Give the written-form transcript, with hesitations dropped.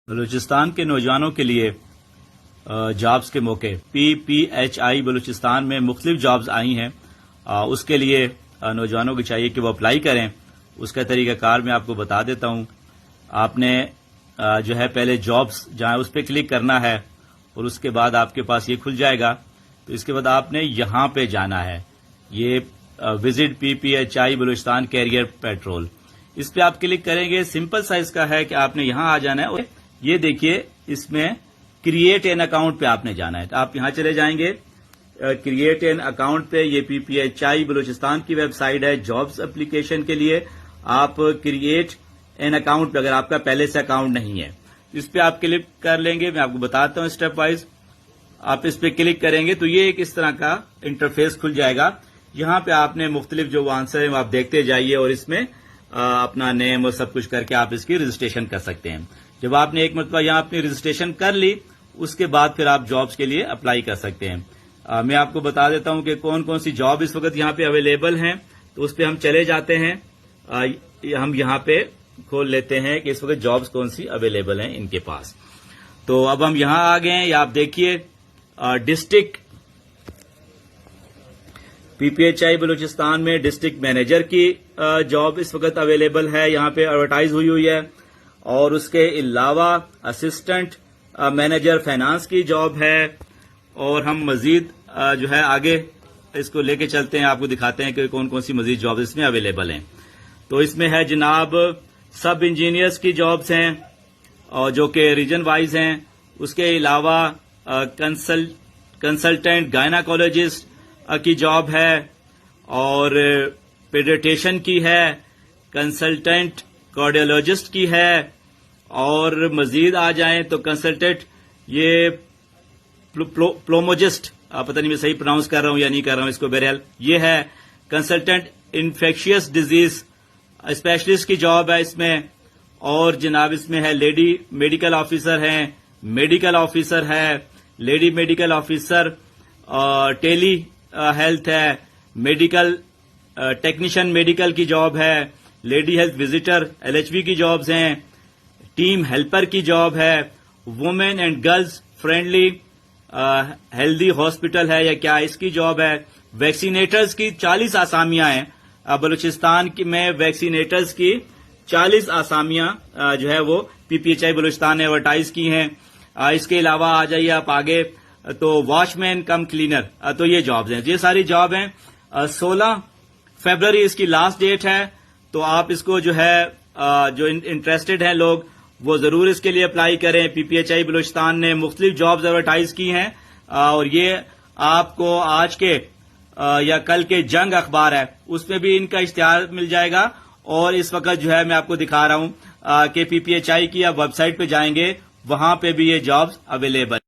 बलूचिस्तान के नौजवानों के लिए जॉब्स के मौके PPHI बलूचिस्तान में मुख्तलिफ जॉब्स आई हैं। उसके लिए नौजवानों को चाहिए कि वो अप्लाई करें। उसका तरीक़ाकार मैं आपको बता देता हूं। आपने जो है पहले जॉब्स जहां उस पर क्लिक करना है और उसके बाद आपके पास ये खुल जाएगा। तो इसके बाद आपने यहां पे जाना है, ये visit PPHI Balochistan career portal. इस पे आप क्लिक करेंगे। सिंपल सा इसका है कि आपने यहां आ जाना है। ये देखिए, इसमें क्रिएट एन अकाउंट पे आपने जाना है। तो आप यहां चले जाएंगे क्रिएट एन अकाउंट पे। ये PPHI बलूचिस्तान की वेबसाइट है जॉब्स एप्लीकेशन के लिए। आप क्रिएट एन अकाउंट पे, अगर आपका पहले से अकाउंट नहीं है, इस पे आप क्लिक कर लेंगे। मैं आपको बताता हूं स्टेप वाइज। आप इस पे क्लिक करेंगे तो ये एक इस तरह का इंटरफेस खुल जाएगा। यहां पे आपने मुख्तलिफ जो आंसर है वो आप देखते जाइए और इसमें अपना नेम और सब कुछ करके आप इसकी रजिस्ट्रेशन कर सकते हैं। जब आपने एक मरतबा यहां अपनी रजिस्ट्रेशन कर ली, उसके बाद फिर आप जॉब्स के लिए अप्लाई कर सकते हैं। मैं आपको बता देता हूं कि कौन कौन सी जॉब इस वक्त यहां पे अवेलेबल हैं। तो उस पर हम चले जाते हैं। हम यहां पे खोल लेते हैं कि इस वक्त जॉब्स कौन सी अवेलेबल हैं इनके पास। तो अब हम यहां आ गए हैं। या आप देखिए डिस्ट्रिक्ट PPHI बलूचिस्तान में डिस्ट्रिक्ट मैनेजर की जॉब इस वक्त अवेलेबल है, यहां पे एडवर्टाइज हुई है। और उसके अलावा असिस्टेंट मैनेजर फाइनेंस की जॉब है। और हम मजीद जो है आगे इसको लेके चलते हैं, आपको दिखाते हैं कि कौन कौन सी मजीद जॉब इसमें अवेलेबल हैं। तो इसमें है जनाब सब इंजीनियर्स की जॉब्स हैं और जो कि रीजन वाइज हैं। उसके अलावा कंसल्टेंट गायनाकोलॉजिस्ट की जॉब है और पेडियाट्रिशियन की है, कंसल्टेंट कार्डियोलॉजिस्ट की है। और मजीद आ जाएं तो कंसल्टेंट ये प्लोमोजिस्ट, पता नहीं मैं सही प्रोनाउंस कर रहा हूं या नहीं कर रहा हूं इसको, बहरहाल ये है कंसल्टेंट इन्फेक्शियस डिजीज स्पेशलिस्ट की जॉब है इसमें। और जनाब इसमें है लेडी मेडिकल ऑफिसर है, मेडिकल ऑफिसर है, lady medical officer, tele health है, मेडिकल टेक्नीशियन मेडिकल की जॉब है, लेडी हेल्थ विजिटर LHV की जॉब्स हैं, टीम हेल्पर की जॉब है, women and girls friendly healthy hospital है या क्या इसकी जॉब है। वैक्सीनेटर्स की 40 आसामियां हैं बलूचिस्तान में। वैक्सीनेटर्स की 40 आसामियां जो है वो PPHI बलूचिस्तान ने एडवर्टाइज की हैं। इसके अलावा आ जाइए आप आगे तो वॉचमैन कम क्लीनर, तो ये जॉब्स हैं, ये सारी जॉब हैं। 16 फरवरी इसकी लास्ट डेट है। तो आप इसको जो है जो इंटरेस्टेड हैं लोग वो जरूर इसके लिए अप्लाई करें। PPHI बलूचिस्तान ने मुख्तलिफ जॉब्स एडवर्टाइज की हैं और ये आपको आज के या कल के जंग अखबार है उसमें भी इनका इश्तिहार मिल जाएगा। और इस वक्त जो है मैं आपको दिखा रहा हूं कि PPHI की आप वेबसाइट पे जाएंगे, वहां पे भी ये जॉब्स अवेलेबल